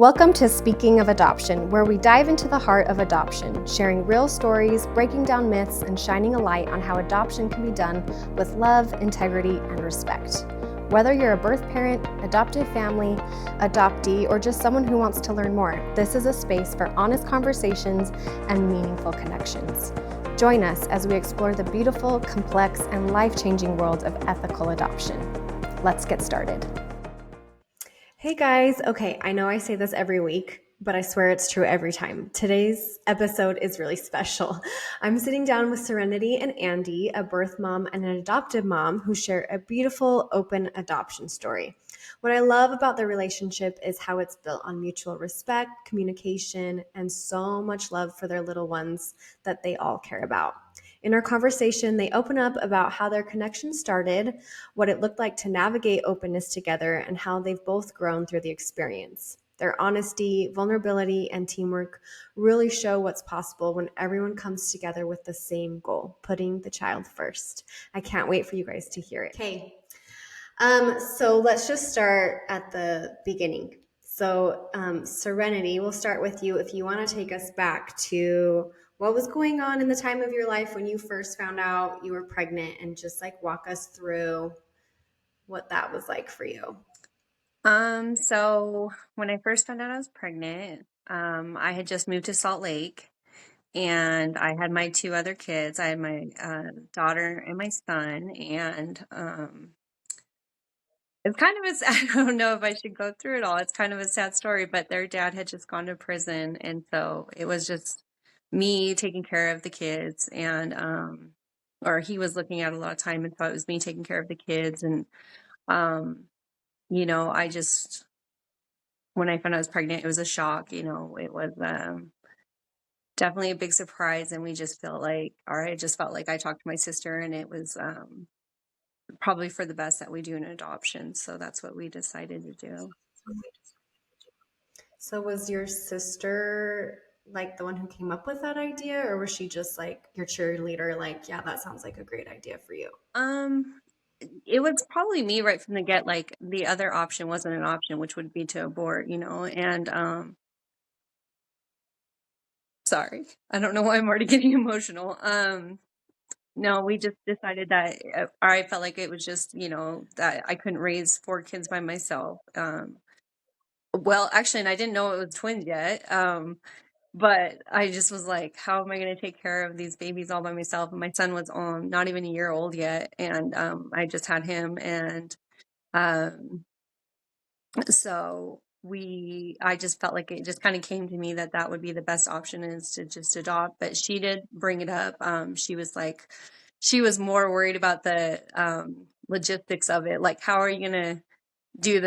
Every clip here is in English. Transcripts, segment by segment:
Welcome to Speaking of Adoption, where we dive into the heart of adoption, sharing real stories, breaking down myths, and shining a light on how adoption can be done with love, integrity, and respect. Whether you're a birth parent, adoptive family, adoptee, or just someone who wants to learn more, this is a space for honest conversations and meaningful connections. Join us as we explore the beautiful, complex, and life-changing world of ethical adoption. Let's get started. Hey guys, okay, I know I say this every week, but I swear it's true every time. Today's episode is really special. I'm sitting down with Serenity and Andie, a birth mom and an adoptive mom who share a beautiful, open adoption story. What I love about their relationship is how it's built on mutual respect, communication, and so much love for their little ones that they all care about. In our conversation, they open up about how their connection started, what it looked like to navigate openness together, and how they've both grown through the experience. Their honesty, vulnerability, and teamwork really show what's possible when everyone comes together with the same goal, putting the child first. I can't wait for you guys to hear it. Okay, so let's just start at the beginning. So, Serenity, we'll start with you. If you want to take us back to what was going on in the time of your life when you first found out you were pregnant, and just like walk us through what that was like for you. So when I first found out I was pregnant, I had just moved to Salt Lake and I had my two other kids. I had my daughter and my son, and it's kind of I don't know if I should go through it all. It's kind of a sad story, but their dad had just gone to prison, and so it was just me taking care of the kids, and or he was looking at a lot of time, and so it was me taking care of the kids, and um, I just when I found out I was pregnant, it was a shock. It was definitely a big surprise, and we just felt like, or I just felt like I talked to my sister, and it was probably for the best that we do an adoption. So that's what we decided to do. So was your sister like the one who came up with that idea, or was she just like your cheerleader, like, yeah, that sounds like a great idea for you? It was probably me right from the get. Like, the other option wasn't an option, which would be to abort, and sorry, I don't know why I'm already getting emotional. No, we just decided that, I felt like it was just, that I couldn't raise four kids by myself. Well, actually, and I didn't know it was twins yet. But I just was like, how am I going to take care of these babies all by myself? And my son was not even a year old yet, and I just had him, and um, so I just felt like it just kind of came to me that that would be the best option, is to just adopt. But she did bring it up. She was like, she was more worried about the logistics of it. Like, how are you gonna do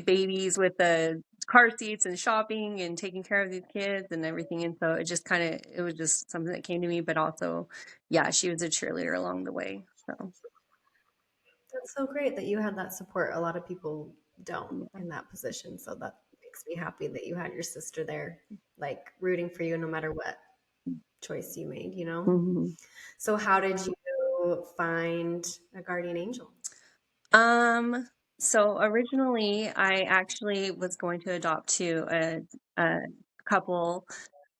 babies with the car seats and shopping and taking care of these kids and everything? And so it was just something that came to me. But also, yeah, she was a cheerleader along the way. So That's so great that you had that support. A lot of people don't yeah. in that position. So that makes me happy that you had your sister there, like rooting for you no matter what choice you made, you know? Mhm. So, how did you find a guardian angel? So originally I actually was going to adopt a couple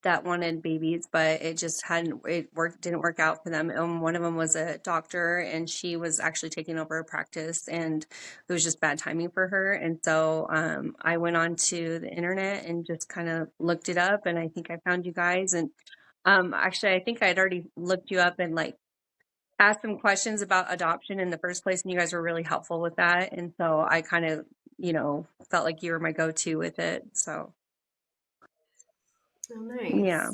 that wanted babies, but it just didn't work out for them. One of them was a doctor, and she was actually taking over a practice, and it was just bad timing for her. And so I went on to the internet and just kind of looked it up, and I think I found you guys. And actually, I think I had already looked you up and like asked some questions about adoption in the first place, and you guys were really helpful with that. And so I kind of, felt like you were my go-to with it. So Oh, yeah.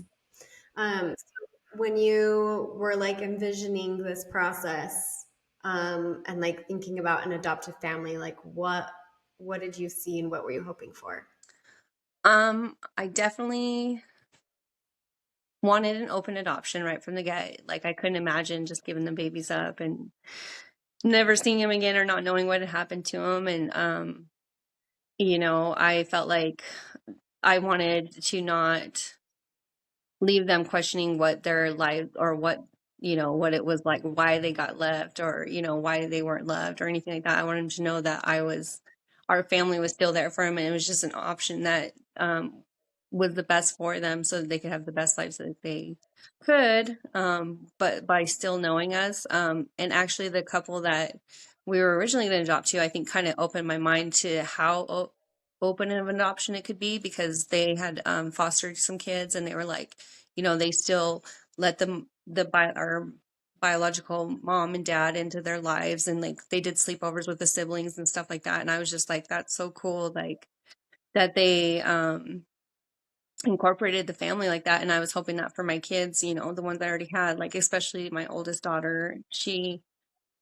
nice. So when you were like envisioning this process, and like thinking about an adoptive family, like what did you see and what were you hoping for? I definitely wanted an open adoption right from the get. Like, I couldn't imagine just giving the babies up and never seeing them again, or not knowing what had happened to them. And I felt like I wanted to not leave them questioning what their life, or what it was like, why they got left, or why they weren't loved, or anything like that. I wanted them to know that our family was still there for them, and it was just an option that was the best for them so that they could have the best lives that they could, but by still knowing us. And actually, the couple that we were originally going to adopt to, I think, kind of opened my mind to how open of an adoption it could be, because they had fostered some kids, and they were like, they still let them our biological mom and dad into their lives, and like they did sleepovers with the siblings and stuff like that. And I was just like, that's so cool, like that they incorporated the family like that. And I was hoping that for my kids, the ones I already had, like especially my oldest daughter, she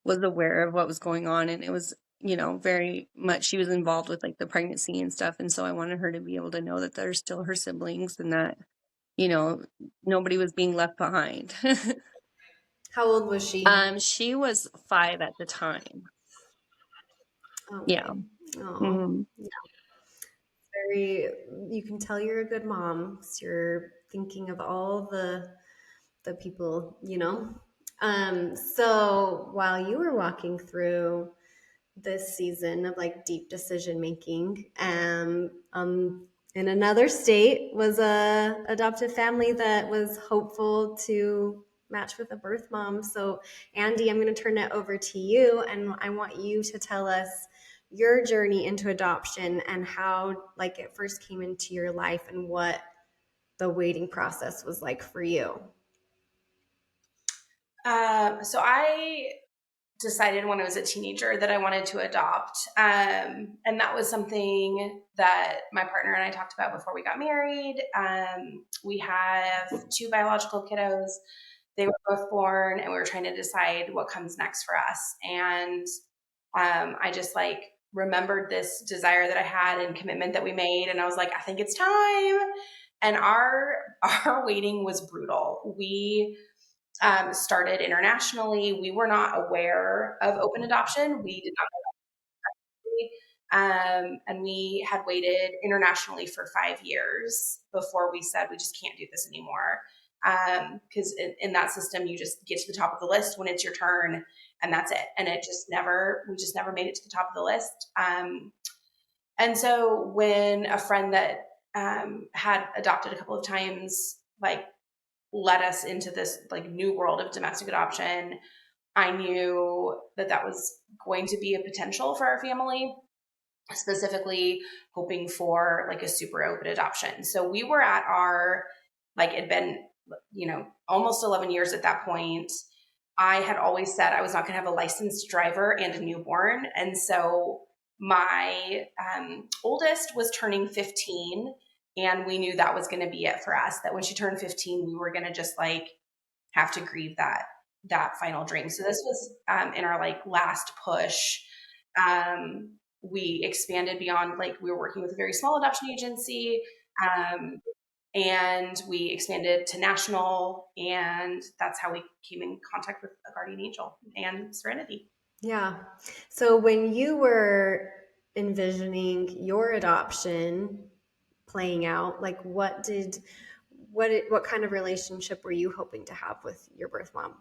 was aware of what was going on, and it was, very much, she was involved with like the pregnancy and stuff. And so I wanted her to be able to know that they're still her siblings, and that, you know, nobody was being left behind. How old was she? She was 5 at the time. Yeah. Okay. Oh, Mhm. very, you can tell you're a good mom 'cause you're thinking of all the people, So while you were walking through this season of like deep decision making, in another state was a adoptive family that was hopeful to match with a birth mom. So Andie, I'm going to turn it over to you, and I want you to tell us your journey into adoption and how like it first came into your life and what the waiting process was like for you. So I decided when I was a teenager that I wanted to adopt. And that was something that my partner and I talked about before we got married. We have 2 biological kiddos. They were both born, and we were trying to decide what comes next for us. And I just like remembered this desire that I had and commitment that we made. And I was like, I think it's time. And our waiting was brutal. We started internationally. We were not aware of open adoption. We did not know. And we had waited internationally for 5 years before we said we just can't do this anymore. Because in that system, you just get to the top of the list when it's your turn, and that's it. And we just never made it to the top of the list. And so when a friend that had adopted a couple of times, like led us into this like new world of domestic adoption, I knew that was going to be a potential for our family, specifically hoping for like a super open adoption. So we were at our, like it'd been, almost 11 years at that point. I had always said I was not going to have a licensed driver and a newborn. And so my oldest was turning 15, and we knew that was going to be it for us, that when she turned 15, we were going to just like have to grieve that final dream. So this was in our like last push. We expanded beyond, like we were working with a very small adoption agency, and we expanded to national, and that's how we came in contact with a guardian angel and Serenity. Yeah. So when you were envisioning your adoption playing out, like what kind of relationship were you hoping to have with your birth mom?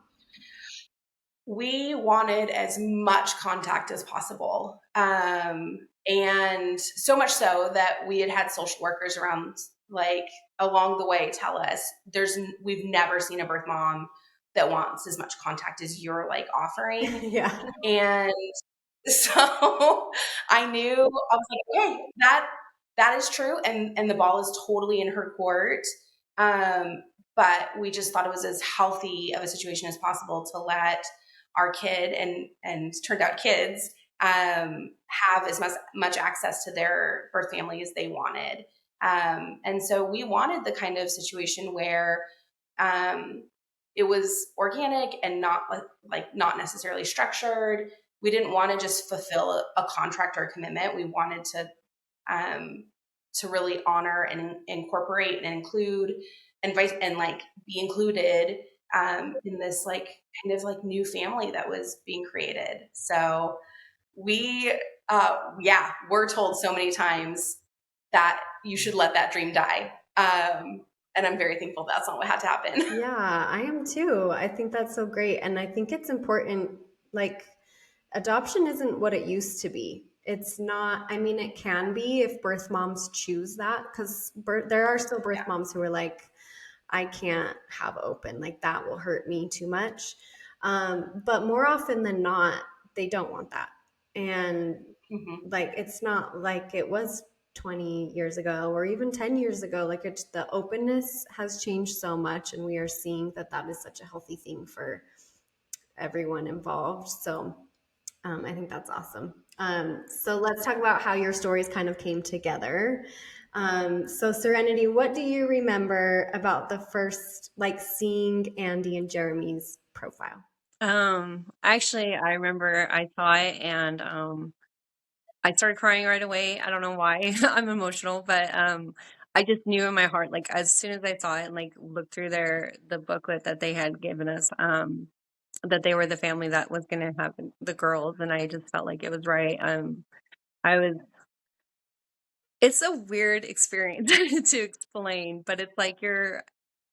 We wanted as much contact as possible. And so much so that we had social workers around, like along the way, tell us we've never seen a birth mom that wants as much contact as you're like offering. Yeah. And so I knew, I was like, hey, that is true. And the ball is totally in her court. But we just thought it was as healthy of a situation as possible to let our kid and turned out kids have as much access to their birth family as they wanted. And so we wanted the kind of situation where it was organic and not necessarily structured. We didn't want to just fulfill a contract or a commitment. We wanted to really honor and incorporate and include and like be included in this like kind of like new family that was being created. So we we're told so many times that you should let that dream die. And I'm very thankful that's not what had to happen. Yeah, I am too. I think that's so great. And I think it's important, like, adoption isn't what it used to be. it's not, I mean, it can be if birth moms choose that, because there are still birth Yeah. moms who are like, I can't have open, like that will hurt me too much. But more often than not, they don't want that. And Hmm. like, it's not like it was 20 years ago or even 10 years ago. Like, it's, the openness has changed so much, and we are seeing that that is such a healthy thing for everyone involved. So I think that's awesome. So let's talk about how your stories kind of came together. So Serenity, what do you remember about the first, like, seeing Andie and Jeremy's profile? Actually, I remember I saw it and I started crying right away. I don't know why. I'm emotional, but I just knew in my heart, like as soon as I saw it and like looked through the booklet that they had given us, that they were the family that was going to have the girls, and I just felt like it was right. I was. It's a weird experience to explain, but it's like you're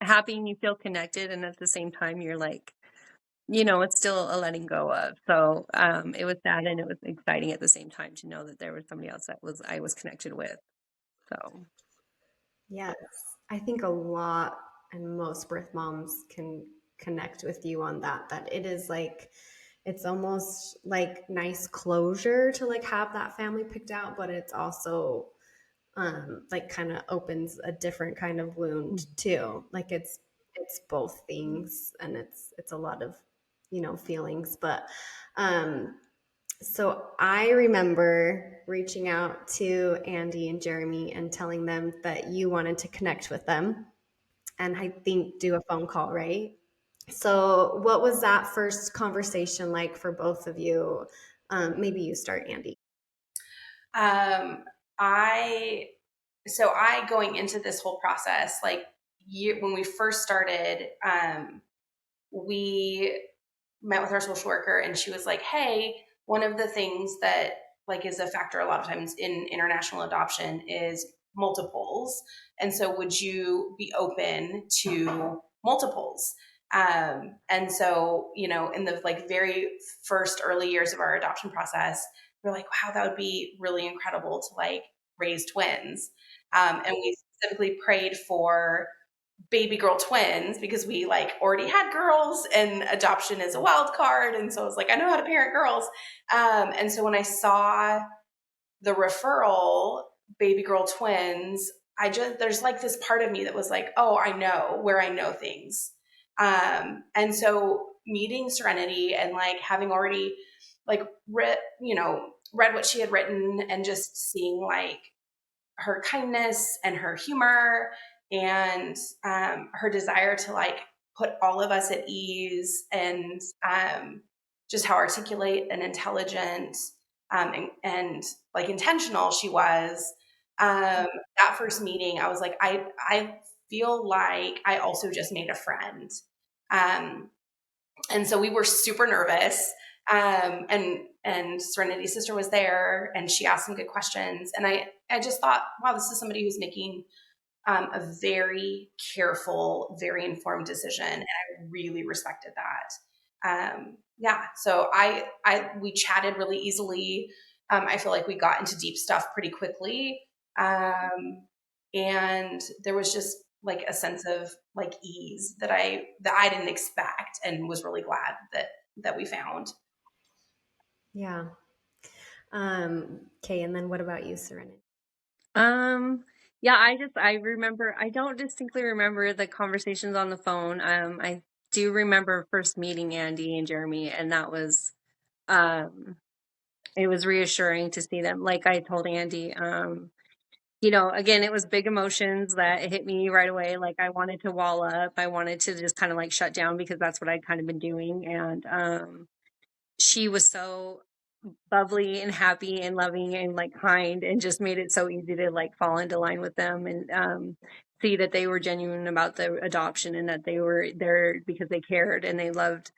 happy and you feel connected, and at the same time, you're like, it's still a letting go of. So it was sad and it was exciting at the same time to know that there was somebody else that was I was connected with. So Yes, I think a lot and most birth moms can connect with you on that. That it is like, it's almost like nice closure to like have that family picked out, but it's also like kind of opens a different kind of wound too. Like, it's both things, and it's a lot of, feelings. But so I remember reaching out to Andie and Jeremy and telling them that you wanted to connect with them, and I think do a phone call, right? So what was that first conversation like for both of you? Maybe you start, Andie. Um, I so I going into this whole process, like when we first started, we met with our social worker, and she was like, "Hey, one of the things that like is a factor a lot of times in international adoption is multiples, and so would you be open to multiples?" And so, in the like very first early years of our adoption process, we're like, "Wow, that would be really incredible to like raise twins." And we specifically prayed for baby girl twins because we like already had girls, and adoption is a wild card, and so I was like, I know how to parent girls. And so when I saw the referral, baby girl twins, there's like this part of me that was like, oh, I know where I know things. And so meeting Serenity and like having already like read what she had written, and just seeing like her kindness and her humor, and her desire to like put all of us at ease, and just how articulate and intelligent, and like intentional she was. That first meeting, I was like, I feel like I also just made a friend. Um, and so we were super nervous. And Serenity's sister was there, and she asked some good questions. And I just thought, wow, this is somebody who's making a very careful, very informed decision, and I really respected that. Yeah, so we chatted really easily. I feel like we got into deep stuff pretty quickly, and there was just like a sense of like ease that I didn't expect, and was really glad that we found. Yeah. Okay, and then what about you, Serenity? um yeah, I remember, I don't distinctly remember the conversations on the phone. I do remember first meeting Andie and Jeremy, and that was um it was reassuring to see them. Like I told Andie, again, it was big emotions that hit me right away. Like I wanted to wall up. I wanted to just kind of like shut down because that's what I'd kind of been doing. And she was so bubbly and happy and loving and like kind, and just made it so easy to like fall into line with them, and see that they were genuine about the adoption, and that they were there because they cared and they loved,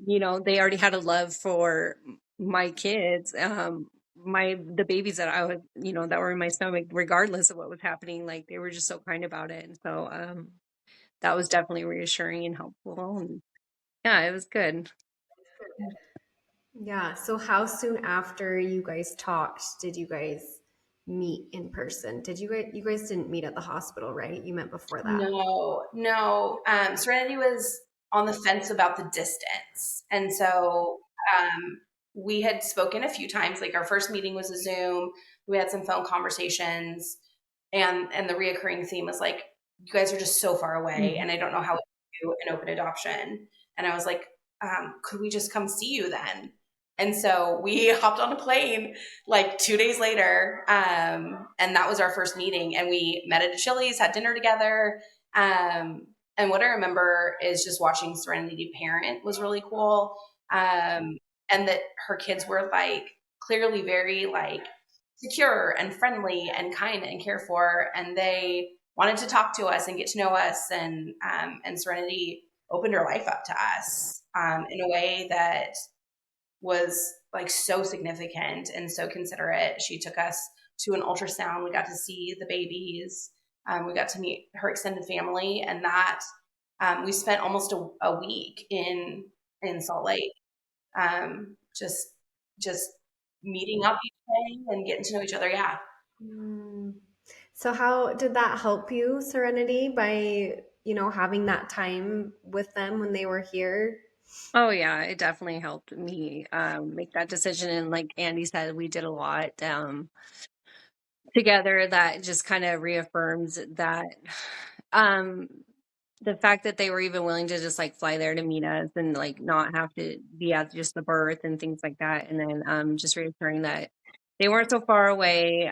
they already had a love for my kids, the babies that I was, that were in my stomach, regardless of what was happening. Like they were just so kind about it. And so that was definitely reassuring and helpful. And yeah, it was good. Yeah. So how soon after you guys talked did you guys meet in person? Did you guys didn't meet at the hospital, right? You met before that. No, no. Serenity was on the fence about the distance. And so we had spoken a few times. Like our first meeting was a Zoom. We had some phone conversations. And the reoccurring theme was like, you guys are just so far away, and I don't know how to do an open adoption. And I was like, could we just come see you then? And so we hopped on a plane like 2 days later, and that was our first meeting. And we met at a Chili's, had dinner together. And what I remember is just watching Serenity parent was really cool, and that her kids were like clearly very like secure and friendly and kind and cared for, and they wanted to talk to us and get to know us. And Serenity opened her life up to us in a way that was like so significant and so considerate. She took us to an ultrasound. We got to see the babies. We got to meet her extended family, and that we spent almost a week in Salt Lake, just meeting up each day and getting to know each other. Yeah. Mm. So how did that help you, Serenity, by, having that time with them when they were here? Oh yeah, it definitely helped me make that decision. And like Andy said, we did a lot together that just kind of reaffirms that um the fact that they were even willing to just like fly there to meet us and like not have to be at just the birth and things like that. And then just reassuring that they weren't so far away,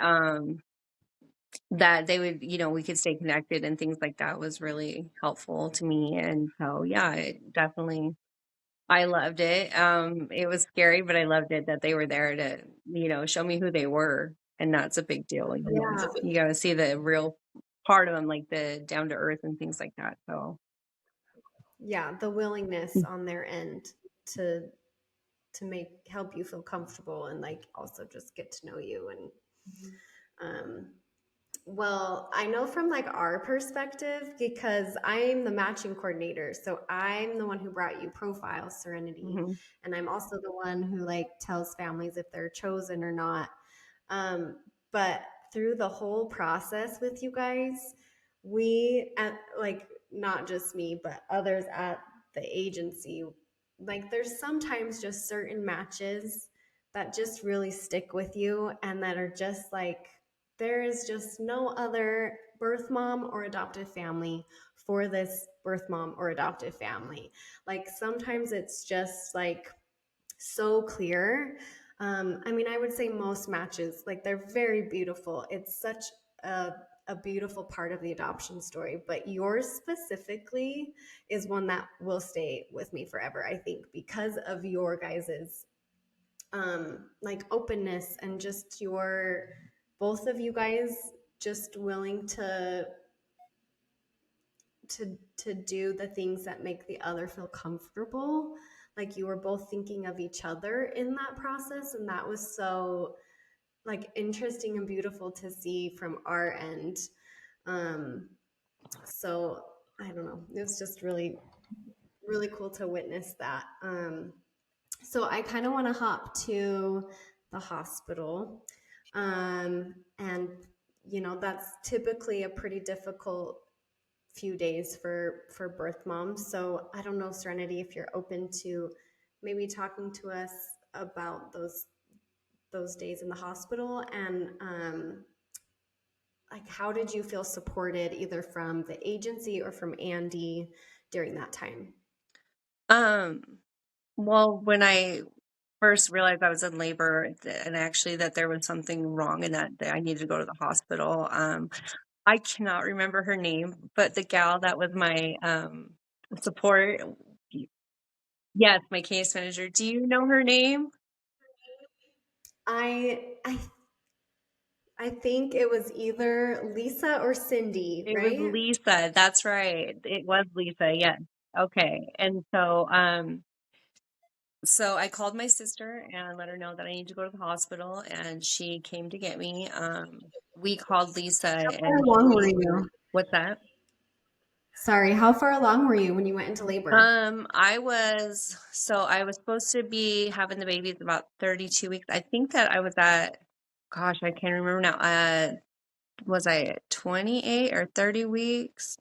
that they would, we could stay connected and things like that was really helpful to me. And so yeah, it definitely, I loved it. It was scary, but I loved it that they were there to, show me who they were. And that's a big deal. Yeah. You got to see the real part of them, like the down to earth and things like that. So, Yeah, the willingness on their end to help you feel comfortable and like also just get to know you. And um well, I know from like our perspective, because I'm the matching coordinator, so I'm the one who brought you Profile Serenity, mhm. and I'm also the one who like tells families if they're chosen or not. But through the whole process with you guys, we at like not just me, but others at the agency, like there's sometimes just certain matches that just really stick with you and that are just like there is just no other birth mom or adoptive family for this birth mom or adoptive family. Like sometimes it's just like so clear. I mean, I would say most matches, like they're very beautiful. It's such a beautiful part of the adoption story, but yours specifically is one that will stay with me forever, I think, because of your guys's like openness and just your both of you guys just willing to do the things that make the other feel comfortable. Like you were both thinking of each other in that process, and that was so like interesting and beautiful to see from our end. um so I don't know, it was just really really cool to witness that. So I kind of want to hop to the hospital. And that's typically a pretty difficult few days for birth moms. So I don't know, Serenity, if you're open to maybe talking to us about those days in the hospital, and like how did you feel supported either from the agency or from Andie during that time? Um, well, when I first realized I was in labor and actually that there was something wrong and that I needed to go to the hospital, I cannot remember her name, but the gal that was my support, yes, my case manager. Do you know her name? I I I think it was either Lisa or Cindy, It was right? Lisa. That's right. It was Lisa. Yes. Okay. And so I called my sister and let her know that I need to go to the hospital, and she came to get me. We called Lisa, How and long were you? what's that? Sorry, how far along were you when you went into labor? I was supposed to be having the babies about 32 weeks. I think that I was at, gosh, I can't remember now. Was I at 28 or 30 weeks?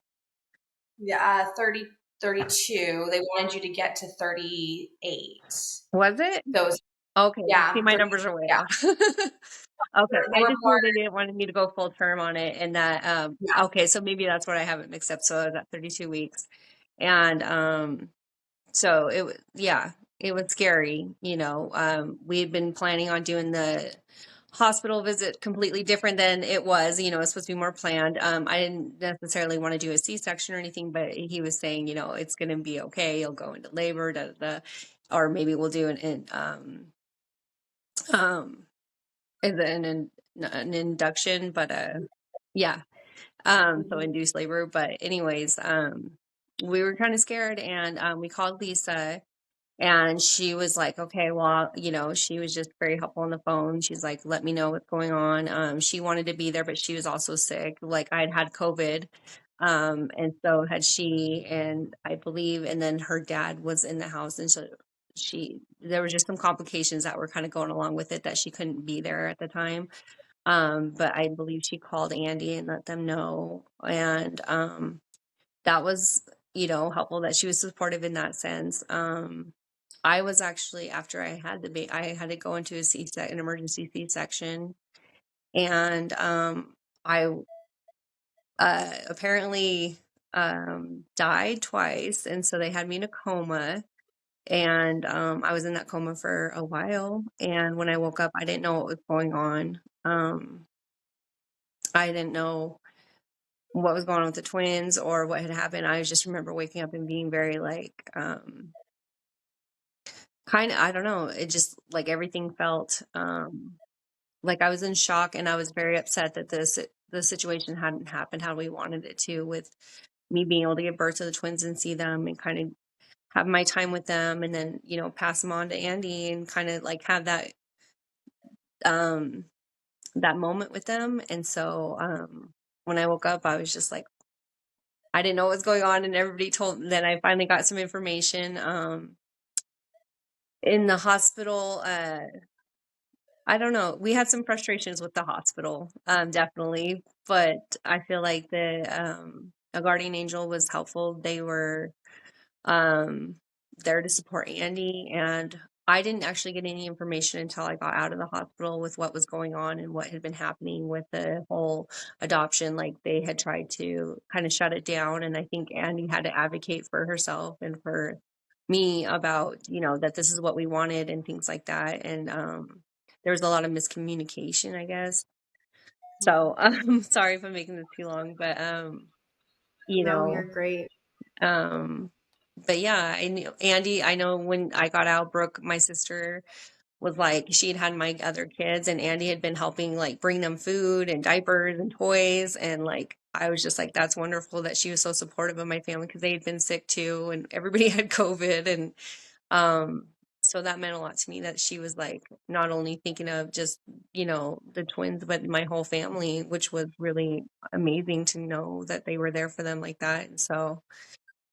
Yeah, 30, 32. They wanted you to get to 38. Was it? Those, Okay. See, yeah, my numbers are way yeah. off. Okay. They I were just more, knew they didn't want me to go full term on it and that, yeah. okay, so maybe that's what I haven't mixed up. So I was at 32 weeks. And, so it was, yeah, it was scary. We had been planning on doing the hospital visit completely different than it was. It's supposed to be more planned. I didn't necessarily want to do a C-section or anything, but he was saying, it's going to be okay. You'll go into labor, da, da, da. Or maybe we'll do um, an induction, but yeah. So induced labor. But anyways, we were kind of scared, and we called Lisa. And she was like, okay, well, she was just very helpful on the phone. She's like, let me know what's going on. She wanted to be there, but she was also sick. Like I had COVID. And so had she, and I believe, and then her dad was in the house. And so there was just some complications that were kind of going along with it that she couldn't be there at the time. But I believe she called Andie and let them know. And, that was, helpful that she was supportive in that sense. I was actually, after I had the baby, I had to go into an emergency C-section, and I apparently died twice, and so they had me in a coma, and I was in that coma for a while. And when I woke up, I didn't know what was going on. I didn't know what was going on with the twins or what had happened. I just remember waking up and being very like, kind of, I don't know. It just like everything felt like I was in shock, and I was very upset that the situation hadn't happened how we wanted it to, with me being able to give birth to the twins and see them and kind of have my time with them, and then pass them on to Andie and kind of like have um that moment with them. And so when I woke up, I was just like, I didn't know what was going on, and everybody told. Then I finally got some information in the hospital. I don't know. We had some frustrations with the hospital, definitely, but I feel like a guardian angel was helpful. They were um there to support Andie, and I didn't actually get any information until I got out of the hospital with what was going on and what had been happening with the whole adoption. Like they had tried to kind of shut it down, and I think Andie had to advocate for herself and for me about, that this is what we wanted and things like that. And there was a lot of miscommunication, I guess. So I'm sorry if I'm making this too long, but you No, you're know, great. um, but yeah, I knew Andie. I know when I got out, Brooke, my sister, was like, she had my other kids, and Andie had been helping like bring them food and diapers and toys. And like, I was just like, that's wonderful that she was so supportive of my family, because they had been sick too, and everybody had COVID. And um, so that meant a lot to me that she was like not only thinking of just, the twins, but my whole family, which was really amazing to know that they were there for them like that. And so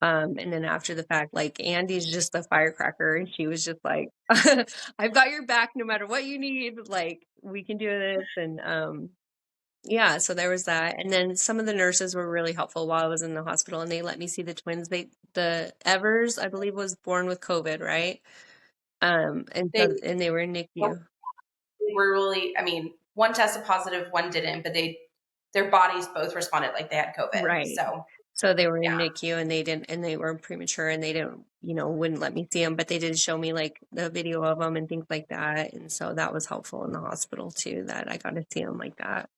and then after the fact, like Andie's just a firecracker, and she was just like, I've got your back no matter what you need. Like we can do this. And yeah, so there was that. And then some of the nurses were really helpful while I was in the hospital, and they let me see the twins. The Evers, I believe, was born with COVID, right? And They, so and they were in NICU. they were really, I mean, one tested positive, one didn't, but their bodies both responded like they had COVID. Right. So So they were in yeah. NICU, and they were premature, and they didn't, wouldn't let me see them, but they did show me like the video of them and things like that. And so that was helpful in the hospital too, that I got to see them like that.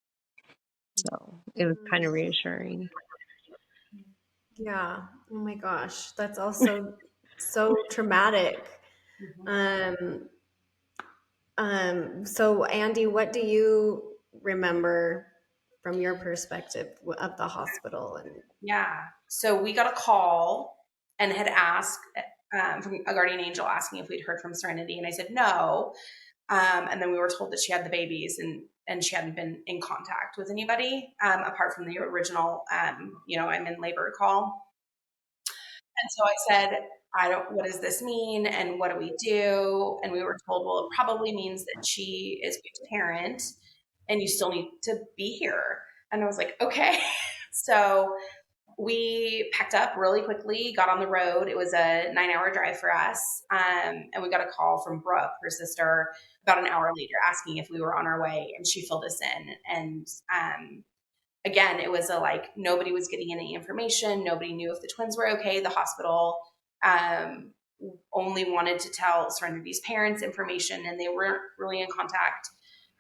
So it was kind of reassuring. Yeah. Oh my gosh, that's also so traumatic. Mhm. Um, so Andie, what do you remember from your perspective of the hospital? And Yeah. So we got a call and had asked from a guardian angel asking if we'd heard from Serenity, and I said no. And then we were told that she had the babies, and she hadn't been in contact with anybody apart from the original, I'm in labor call. And so I said, what does this mean? And what do we do? And we were told, well, it probably means that she is going to parent and you still need to be here. And I was like, okay. So we packed up really quickly, got on the road. It was a 9-hour drive for us. And we got a call from Brooke, her sister, about an hour later asking if we were on our way. And she filled us in. And again, it was nobody was getting any information. Nobody knew if the twins were okay. The hospital only wanted to tell Serenity's parents information, and they weren't really in contact.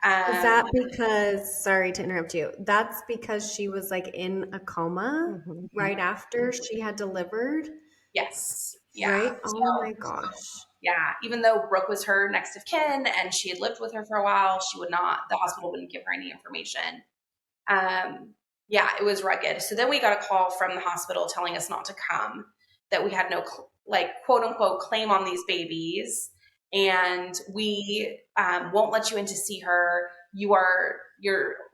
Is that because, sorry to interrupt you, that's because she was like in a coma right after she had delivered? Yes. Yeah. Right? Oh my gosh. Yeah. Even though Brooke was her next of kin and she had lived with her for a while, the hospital wouldn't give her any information. Yeah, it was rugged. So then we got a call from the hospital telling us not to come, that we had no, quote unquote, claim on these babies. And we won't let you in to see her. You're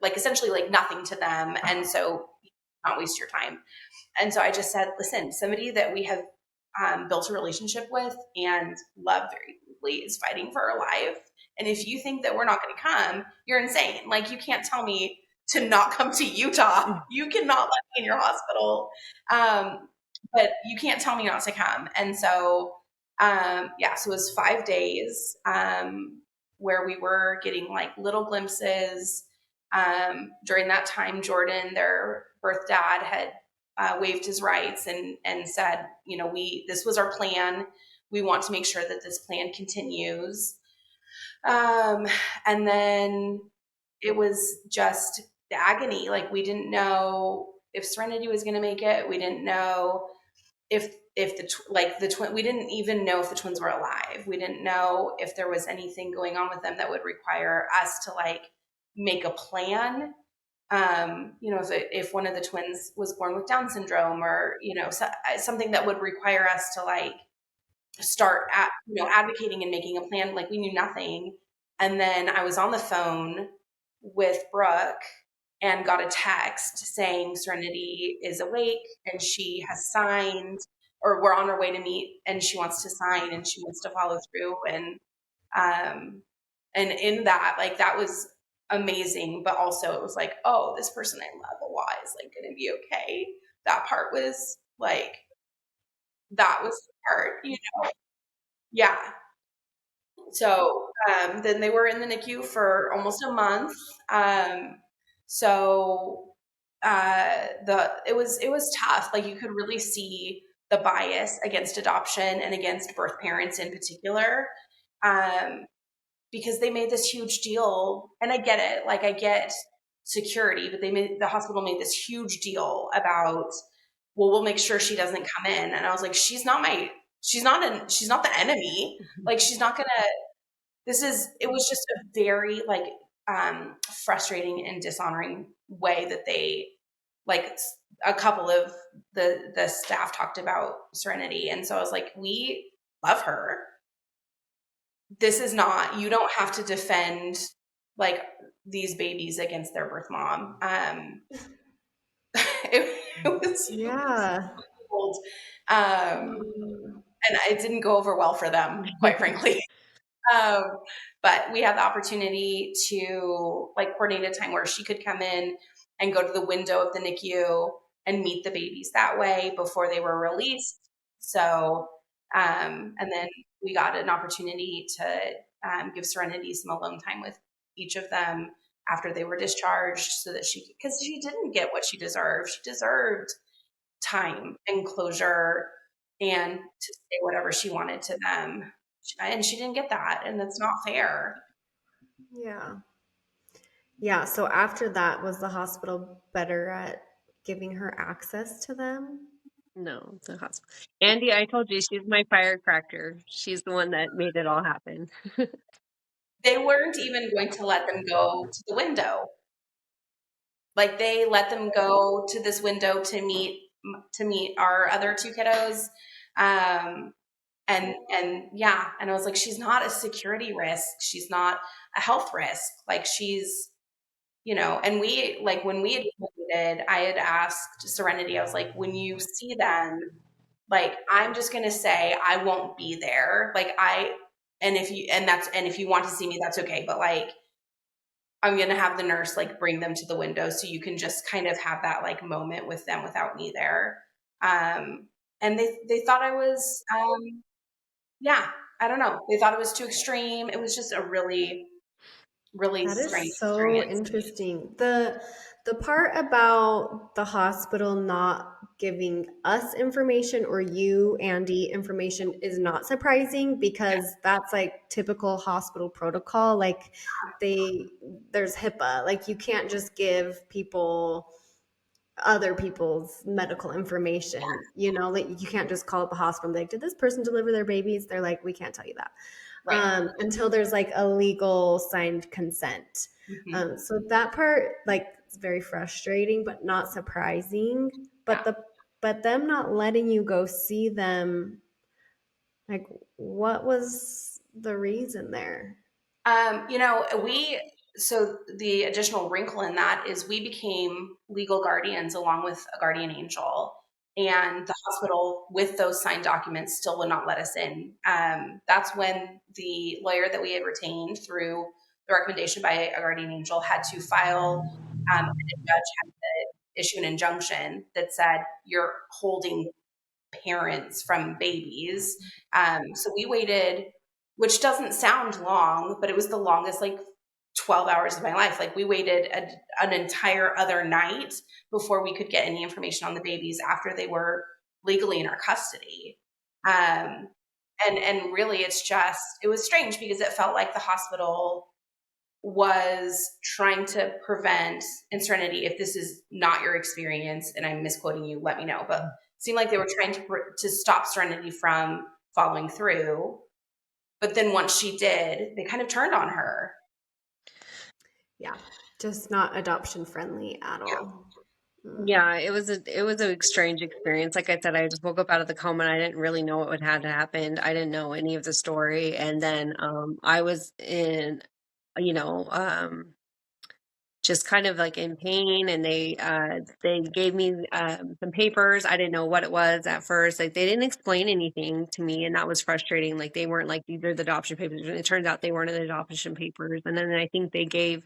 essentially nothing to them. And so not waste your time. And so I just said, listen, somebody that we have built a relationship with and love very deeply is fighting for our life. And if you think that we're not going to come, you're insane. You can't tell me to not come to Utah. You cannot let me in your hospital. But you can't tell me not to come. And so, so it was 5 days where we were getting little glimpses. During that time, Jordan, their birth dad, had waived his rights and said, this was our plan. We want to make sure that this plan continues. And then it was just the agony. We didn't know if Serenity was going to make it. We didn't know if the twin, we didn't even know if the twins were alive. We didn't know if there was anything going on with them that would require us to make a plan. If one of the twins was born with Down syndrome or, something that would require us to start advocating and making a plan. We knew nothing. And then I was on the phone with Brooke and got a text saying Serenity is awake and she has signed, or we're on our way to meet and she wants to sign and she wants to follow through. And in that, that was amazing. But also it was oh, this person I love a lot is going to be okay. That part was that was the part, Yeah. So then they were in the NICU for almost a month. It was tough. You could really see the bias against adoption and against birth parents in particular, because they made this huge deal. And I get it. I get security, but the hospital made this huge deal about, well, we'll make sure she doesn't come in. And I was like, she's not the enemy. She's not gonna. It was just a very frustrating and dishonoring way that they, a couple of the staff talked about Serenity. And so I was like, we love her. This is not, you don't have to defend these babies against their birth mom. It was, yeah. Cold. And it didn't go over well for them, quite frankly. But we had the opportunity to coordinate a time where she could come in and go to the window of the NICU and meet the babies that way before they were released. So, and then we got an opportunity to give Serenity some alone time with each of them after they were discharged, so that because she didn't get what she deserved. She deserved time and closure and to say whatever she wanted to them. And she didn't get that, and that's not fair. Yeah. So after that, was the hospital better at giving her access to them? No, the hospital. Andie, I told you, she's my firecracker. She's the one that made it all happen. They weren't even going to let them go to the window. They let them go to this window to meet our other two kiddos. And I was like, she's not a security risk. She's not a health risk. She's, and we, when we had visited, I had asked Serenity, I was like, when you see them, Like, I'm just going to say I won't be there. Like, and if you want to see me, that's okay. But like, I'm going to have the nurse like bring them to the window so you can just kind of have that like moment with them without me there. And they thought I was, yeah, I don't know. They thought it was too extreme. It was just a really, really That strange is so experience. interesting. The part about the hospital not giving us information or you, Andy, information is not surprising Yeah. because that's like typical hospital protocol. Like they there's HIPAA. Like you can't just give people other people's medical information. You know, like you can't just call up the hospital and be like, did this person deliver their babies? They're like, we can't tell you that Right. until there's like a legal signed consent. Mm-hmm. So that part, like, it's very frustrating, but not surprising. Yeah. But them not letting you go see them, like, what was the reason there? You know, so the additional wrinkle in that is we became legal guardians along with a guardian angel. And the hospital, with those signed documents, still would not let us in. That's when the lawyer that we had retained through the recommendation by a guardian angel had to file, and the judge had to issue an injunction that said, you're holding parents from babies. So we waited, which doesn't sound long, but it was the longest, like 12 hours of my life. Like we waited an entire other night before we could get any information on the babies after they were legally in our custody. Um, and really, it was strange because it felt like the hospital was trying to prevent, and Serenity, if this is not your experience and I'm misquoting you, let me know. But it seemed like they were trying to stop Serenity from following through. But then once she did, they kind of turned on her. Yeah, just not adoption friendly at Yeah. all. Yeah, it was a strange experience. Like I said, I just woke up out of the coma and I didn't really know what would have happened. I didn't know any of the story. And then I was in, you know, just kind of like in pain, and they gave me some papers. I didn't know what it was at first. Like they didn't explain anything to me, and that was frustrating. Like they weren't like, these are the adoption papers, and it turns out they weren't the adoption papers. And then I think they gave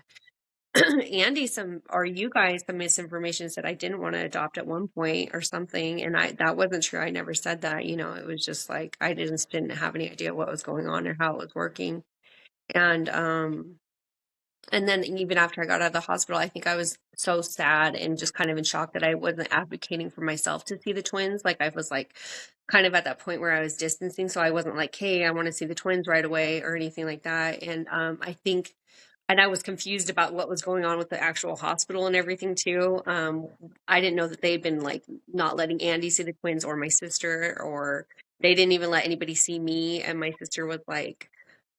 Andy some, or you guys, some misinformation, said I didn't want to adopt at one point or something, and I that wasn't true. I never said that. You know, it was just like I didn't have any idea what was going on or how it was working. And and then even after I got out of the hospital, I think I was so sad and just kind of in shock that I wasn't advocating for myself to see the twins. Like I was like kind of at that point where I was distancing, so I wasn't like, hey, I want to see the twins right away or anything like that. And I think, and I was confused about what was going on with the actual hospital and everything too. I didn't know that they'd been like not letting Andy see the twins or my sister, or they didn't even let anybody see me. And my sister was like,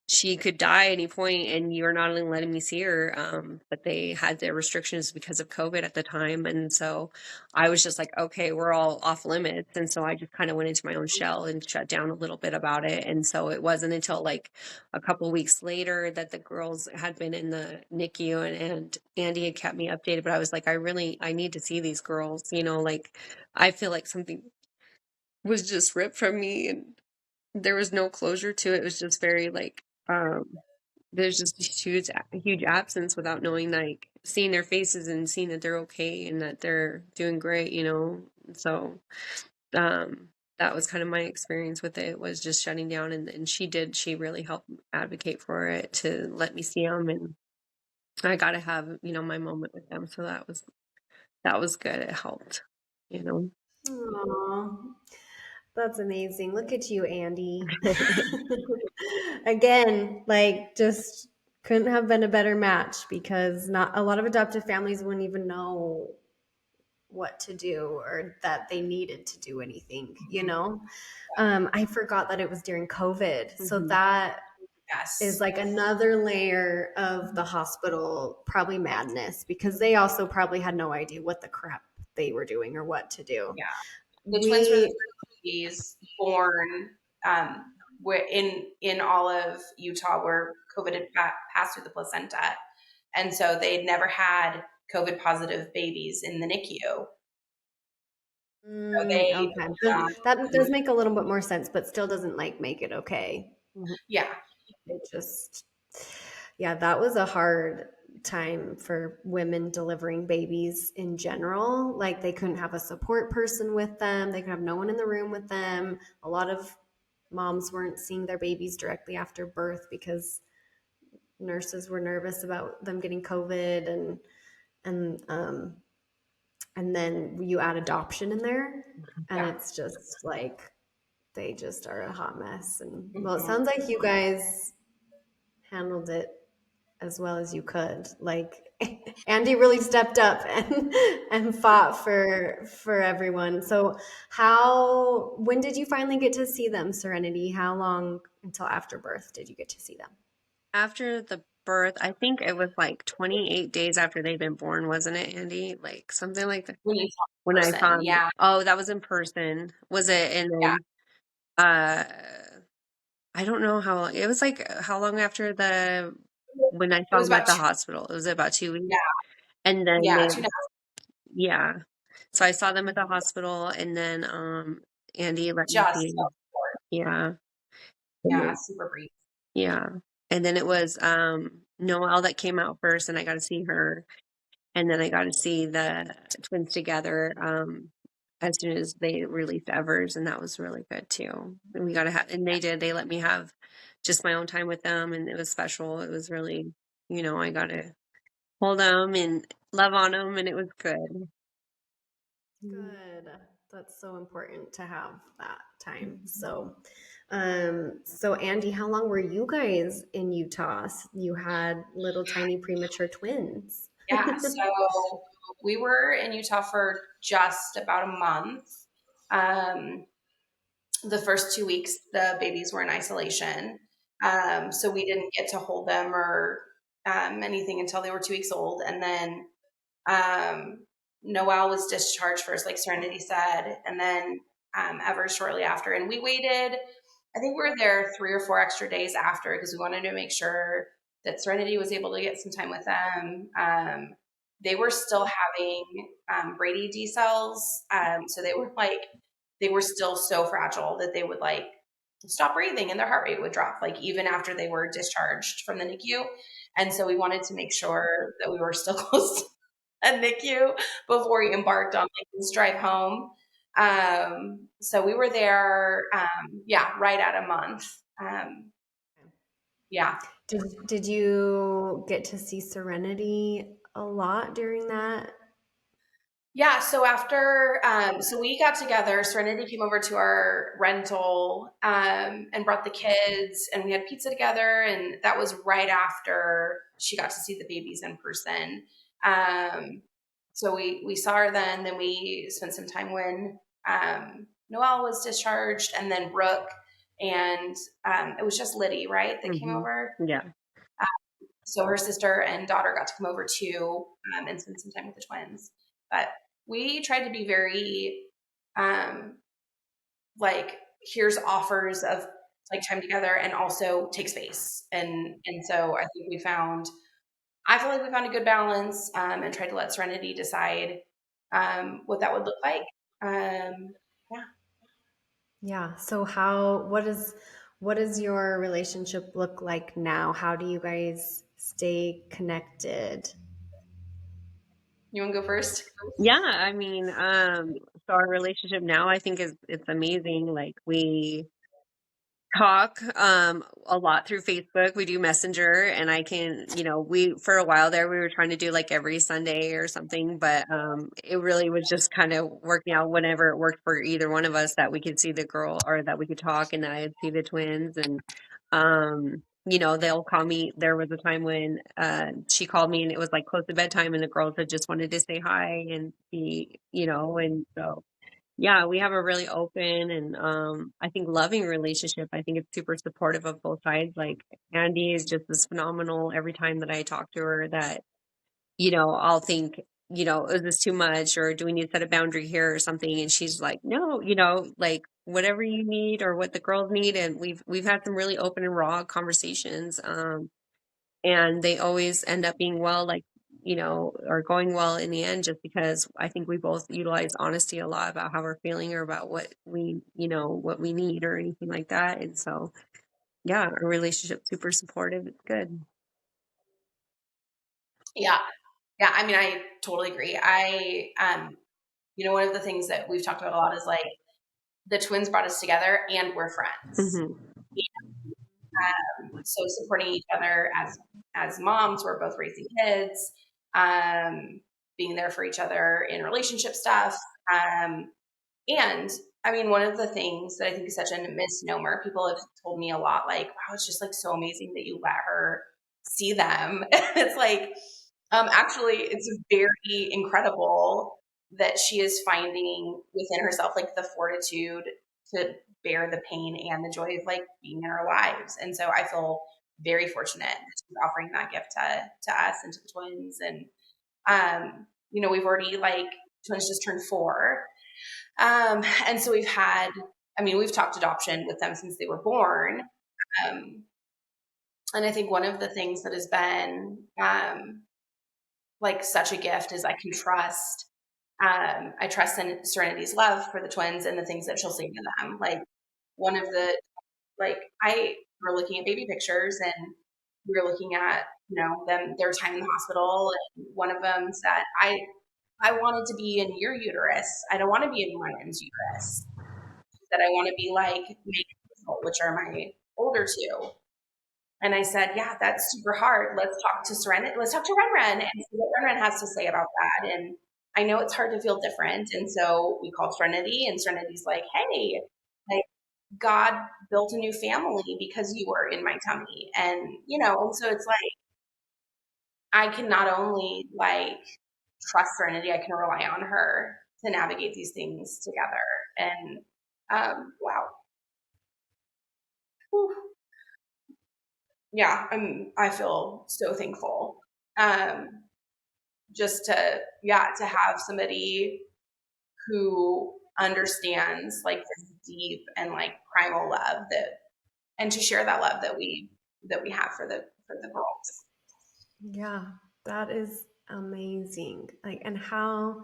she could die at any point and you're not only letting me see her. But they had their restrictions because of COVID at the time. And so I was just like, okay, we're all off limits. And so I just kind of went into my own shell and shut down a little bit about it. And so it wasn't until like a couple of weeks later that the girls had been in the NICU, and Andy had kept me updated. But I was like, I need to see these girls, you know, like I feel like something was just ripped from me, and there was no closure to it. It was just very like, there's just this huge absence without knowing, like seeing their faces and seeing that they're okay and that they're doing great, you know. So um that was kind of my experience with it, was just shutting down. And she really helped advocate for it to let me see them, and I got to have, you know, my moment with them. So that was good. It helped, you know. Aw, that's amazing. Look at you, Andy. Again, like just couldn't have been a better match because not a lot of adoptive families wouldn't even know what to do or that they needed to do anything, you know? I forgot that it was during COVID. So Mhm. that is Yes. like another layer of the hospital probably madness because they also probably had no idea what the crap they were doing or what to do. Yeah. The twins were the We first babies born, where in all of Utah where COVID had passed through the placenta, and so they'd never had COVID positive babies in the NICU. They, Okay. um, That does make a little bit more sense, but still doesn't like make it okay. yeah, It just, yeah, that was a hard time for women delivering babies in general. Like they couldn't have a support person with them, they could have no one in the room with them. A lot of moms weren't seeing their babies directly after birth because nurses were nervous about them getting COVID and and then you add adoption in there and yeah. it's just like they just are a hot mess. And well, it Mhm. sounds like you guys handled it as well as you could. Like Andie really stepped up and fought for everyone. So how when did you finally get to see them, Serenity? How long until after birth did you get to see them? After the birth, I think it was like 28 days after they'd been born, wasn't it, Andy? Like something like that. When you saw When the I person, found, yeah, oh, that was in person. Was it? And yeah. then, I don't know how long. It was like how long after when I It saw was them at about the two, hospital? It was about 2 weeks. yeah, And then yeah, they, 2.5. yeah. So I saw them at the hospital and then, Andy let me Just see. short. Yeah. And Yeah, then, super brief. yeah. And then it was, Noelle that came out first and I got to see her. And then I got to see the twins together as soon as they released Evers, and that was really good too. And we got to have, and they let me have just my own time with them, and it was special. It was really, I got to hold them and love on them, and it was good. Good. That's so important to have that time. So Andie, how long were you guys in Utah? You had little tiny premature twins. Yeah, so we were in Utah for just about a month. Um, the first 2 weeks, the babies were in isolation. So we didn't get to hold them or anything until they were 2 weeks old. And then um, Noelle was discharged first, like Serenity said, and then Evers shortly after. And we waited, I think we were there 3 or 4 extra days after because we wanted to make sure that Serenity was able to get some time with them. They were still having Brady D cells. So they were still so fragile that they would like stop breathing and their heart rate would drop, like even after they were discharged from the NICU. And so we wanted to make sure that we were still close to a NICU before we embarked on like this drive home. So we were there, yeah, right at a month. Um, yeah, Did you get to see Serenity a lot during that? Yeah, so after, so we got together, Serenity came over to our rental and brought the kids, and we had pizza together. And that was right after she got to see the babies in person. Um, so we saw her then we spent some time when Noelle was discharged, and then Brooke, and it was just Liddy, right, that came Hmm. over. Yeah. So her sister and daughter got to come over too and spend some time with the twins. But we tried to be very um, like here's offers of like time together and also take space. And so I think I feel like we found a good balance and tried to let Serenity decide what that would look like. Yeah. Yeah. So what does your relationship look like now? How do you guys stay connected? You want to go first? Yeah. I mean, so our relationship now, I think it's amazing. Like we talk a lot through Facebook. We do Messenger and I can, we for a while there we were trying to do like every Sunday or something, but it really was just kind of working out whenever it worked for either one of us that we could see the girl or that we could talk and I'd see the twins and they'll call me. There was a time when she called me and it was like close to bedtime and the girls had just wanted to say hi and be, and so yeah, we have a really open and I think loving relationship. I think it's super supportive of both sides. Like Andy is just as phenomenal every time that I talk to her that, I'll think, is this too much or do we need to set a boundary here or something? And she's like, no, like whatever you need or what the girls need. And we've had some really open and raw conversations. And they always end up being well, like are going well in the end, just because I think we both utilize honesty a lot about how we're feeling or about what what we need or anything like that. And so, yeah, our relationship's super supportive. It's good. Yeah. Yeah. I mean, I totally agree. One of the things that we've talked about a lot is like the twins brought us together and we're friends. Mm-hmm. So supporting each other as moms, we're both raising kids, being there for each other in relationship stuff. And I mean, one of the things that I think is such a misnomer, people have told me a lot, like, wow, it's just like so amazing that you let her see them. It's like, actually, it's very incredible that she is finding within herself like the fortitude to bear the pain and the joy of like being in our lives. And so I feel very fortunate that she's offering that gift to us and to the twins. And we've already like twins just turned 4. And so we've talked adoption with them since they were born. And I think one of the things that has been like such a gift is I can trust. I trust in Serenity's love for the twins and the things that she'll say to them. Like one of the we're looking at baby pictures and we were looking at their time in the hospital, and one of them said, I wanted to be in your uterus. I don't want to be in Ryan's uterus. That I want to be like Megan, which are my older 2. And I said, yeah, that's super hard. Let's talk to Serenity. Let's talk to Ren and see what Ren has to say about that. And I know it's hard to feel different. And so we called Serenity, and Serenity's like, hey, like God built a new family because you were in my tummy. And so it's like, I can not only like trust Serenity, I can rely on her to navigate these things together. And wow. Whew. Yeah, I feel so thankful. Just to have somebody who understands like this deep and like primal love and to share that love that we have for the girls. Yeah, that is amazing. Like, and how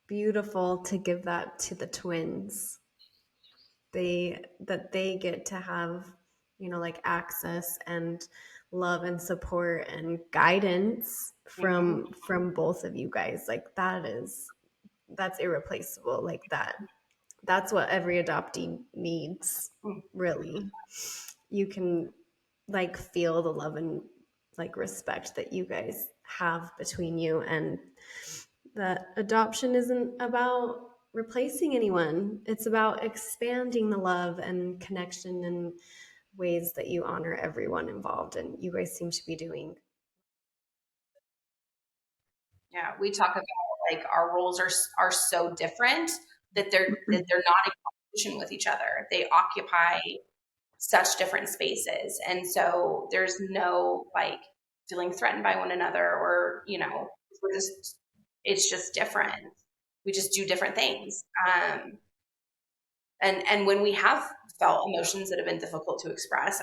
beautiful to give that to the twins. They get to have, like access and love and support and guidance from both of you guys. Like that's irreplaceable. Like that's what every adoptee needs, really. You can like feel the love and like respect that you guys have between you, and that adoption isn't about replacing anyone. It's about expanding the love and connection in ways that you honor everyone involved, and you guys seem to be doing. Yeah, we talk about like our roles are so different that they're not in competition with each other. They occupy such different spaces, and so there's no like feeling threatened by one another, or it's just different. We just do different things. And when we have felt emotions that have been difficult to express,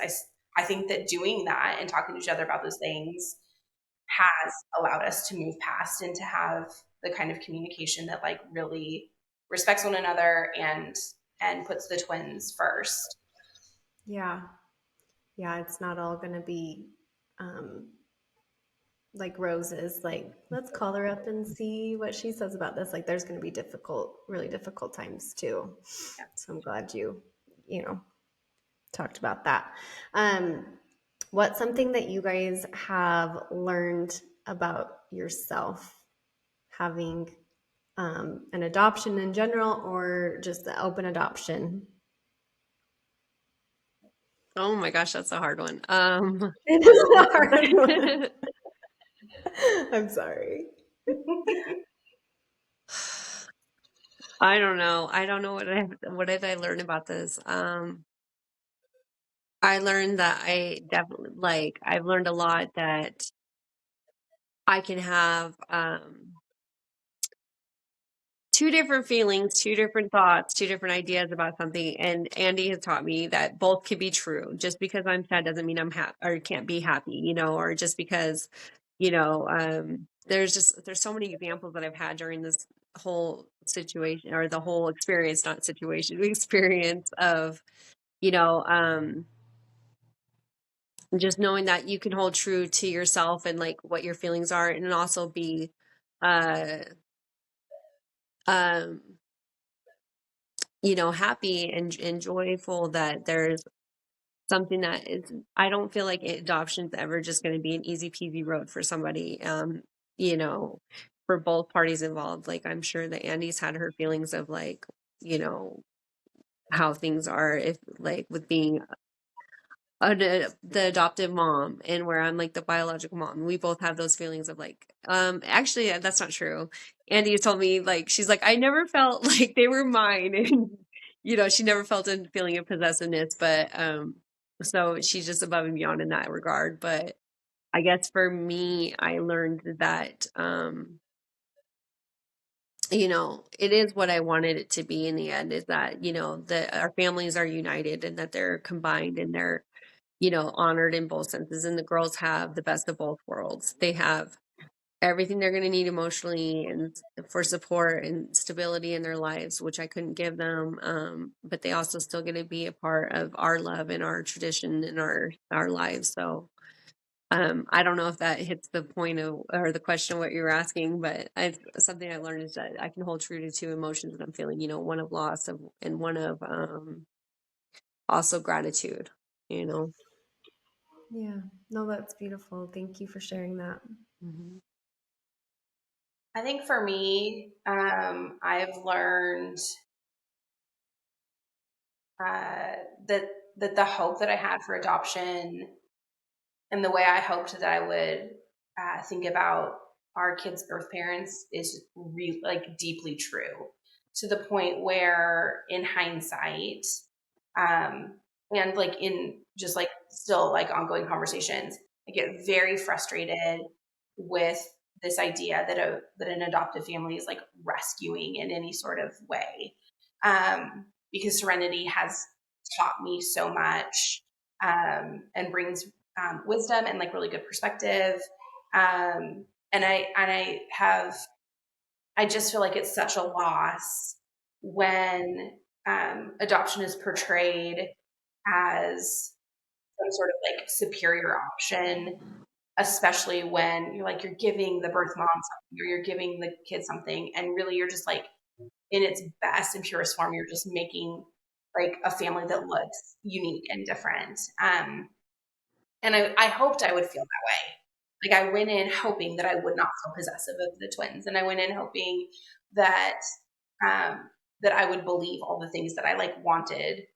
I think that doing that and talking to each other about those things has allowed us to move past and to have the kind of communication that like really respects one another and puts the twins first. Yeah, it's not all going to be like roses. Like, let's call her up and see what she says about this. Like, there's going to be really difficult times too. Yeah. So I'm glad you talked about that. What's something that you guys have learned about yourself, having an adoption in general, or just the open adoption? Oh my gosh, that's a hard one. It is a hard one. I'm sorry. I don't know. I don't know what did I learn about this. I learned that I definitely I've learned a lot that I can have 2 different feelings, 2 different thoughts, 2 different ideas about something. And Andie has taught me that both can be true. Just because I'm sad doesn't mean I'm happy or can't be happy, or just because there's so many examples that I've had during this whole situation, or the whole experience, not situation, experience of, you know, just knowing that you can hold true to yourself and like what your feelings are, and also be, uh, um, happy and joyful that there's something that is, I don't feel like adoption's ever just going to be an easy peasy road for somebody, you know, for both parties involved. Like, I'm sure that Andy's had her feelings of like, you know, how things are, if like with being the adoptive mom, and where I'm like the biological mom. We both have those feelings of like, actually, that's not true. Andy has told me, like, she's like, I never felt like they were mine. And, she never felt a feeling of possessiveness, but, so she's just above and beyond in that regard. But I guess for me, I learned that, it is what I wanted it to be in the end, is that, that our families are united and that they're combined and they're, honored in both senses. And the girls have the best of both worlds. They have everything they're going to need emotionally and for support and stability in their lives, which I couldn't give them. But they also still get to be a part of our love and our tradition and our lives. So, I don't know if that hits the point of, or the question of what you're asking, but something I learned is that I can hold true to two emotions that I'm feeling, one of loss and one of, also gratitude, you know. Yeah, no, that's beautiful. Thank you for sharing that. Mhm. I think for me, I've learned that the hope that I had for adoption and the way I hoped that I would think about our kids' birth parents is like deeply true, to the point where, in hindsight, um, and like in just like still like ongoing conversations, I get very frustrated with this idea that an adoptive family is like rescuing in any sort of way, because Serenity has taught me so much, and brings wisdom and like really good perspective. I just feel like it's such a loss when adoption is portrayed as some sort of like superior option, especially when you're giving the birth mom something, or you're giving the kid something, and really you're just like, in its best and purest form, you're just making like a family that looks unique and different. And I hoped I would feel that way. Like, I went in hoping that I would not feel possessive of the twins, and I went in hoping that um, that I would believe all the things that I like wanted.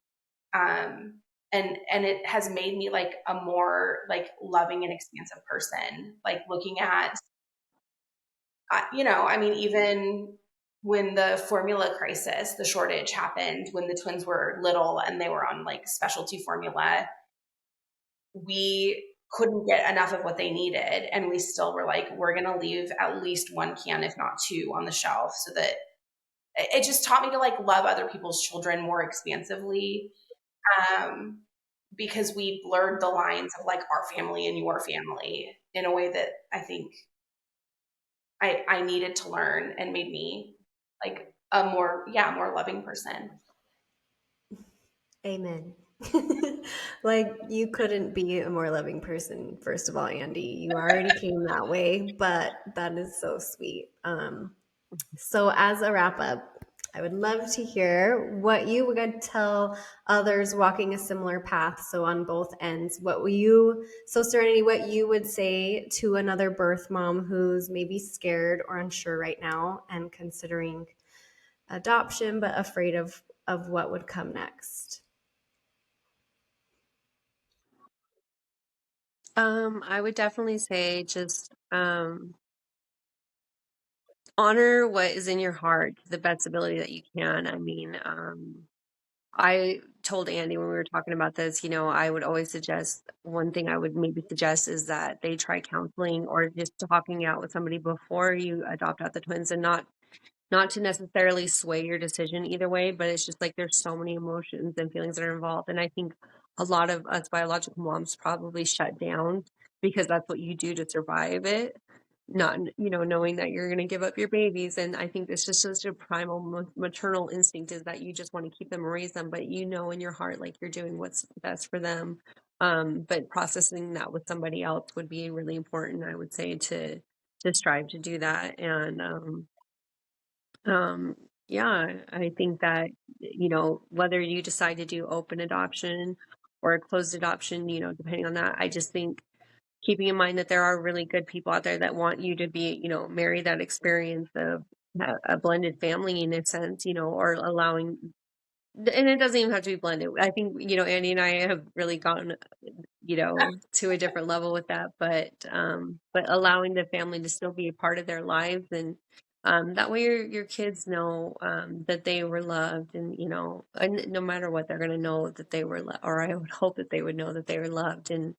And it has made me like a more like loving and expansive person. Like, looking at, I mean, even when the formula crisis, the shortage happened when the twins were little and they were on like specialty formula, we couldn't get enough of what they needed. And we still were like, we're going to leave at least one can, if not two, on the shelf, so that it just taught me to like love other people's children more expansively. Um, because we blurred the lines of like our family and your family in a way that I think I needed to learn, and made me like a more loving person. Amen. Like, you couldn't be a more loving person, first of all, Andy. You already came that way, but that is so sweet. So, as a wrap up, I would love to hear what you would tell others walking a similar path. So, on both ends, Serenity, what you would say to another birth mom who's maybe scared or unsure right now and considering adoption, but afraid of what would come next. I would definitely say just, honor what is in your heart to the best ability that you can. I mean, I told Andy when we were talking about this, I would always suggest, one thing I would maybe suggest is that they try counseling or just talking out with somebody before you adopt out the twins, and not to necessarily sway your decision either way, but it's just like there's so many emotions and feelings that are involved. And I think a lot of us biological moms probably shut down because that's what you do to survive it, not, knowing that you're going to give up your babies. And I think it's just such a primal maternal instinct, is that you just want to keep them and raise them, but in your heart, like, you're doing what's best for them. But processing that with somebody else would be really important, I would say, to strive to do that. And yeah, I think that, whether you decide to do open adoption or a closed adoption, depending on that, I just think keeping in mind that there are really good people out there that want you to be, marry that experience of a blended family in a sense, or allowing, and it doesn't even have to be blended. I think, Andy and I have really gotten, to a different level with that, but allowing the family to still be a part of their lives. And that way your kids know that they were loved, and no matter what, they're going to know that they were or I would hope that they would know that they were loved, and